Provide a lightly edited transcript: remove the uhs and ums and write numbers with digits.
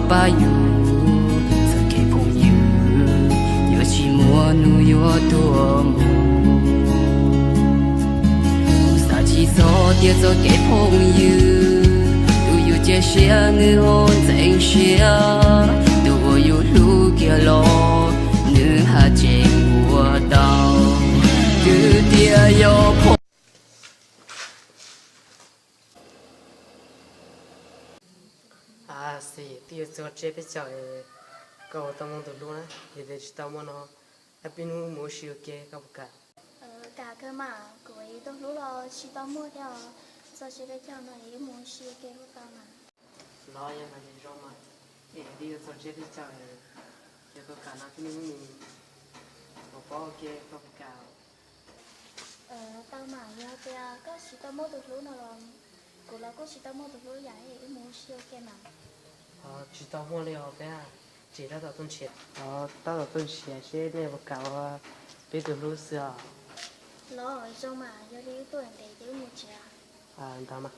把友，做个朋友，有寂寞怒有多么。有啥起做就做个朋友，都有这些你好真相，都有路给路，你还见我到，有点要破。啊，是，第做这边叫的，搞到么多路呢？现在知道么呢？那边我没学给，搞不搞？cả cơ mà của ý tôi lúc đó chỉ tao mua theo giờ chỉ để cho nó ý muốn xí cái lúc tao mà lo ya mà đi rồi mà, đi做这边叫的，这个干那边我我包给搞不搞？tao mà nhớ kia có chỉ tao mua từ lúc nào rồi của nó có chỉ tao mua từ lúc vậy ý muốn xí cái mà 知道么了呗？知道到东西，到到东西些那不搞啊，别的路是啊， lo ở trong mà giờ đi tuổi để đi một chia 你知道吗？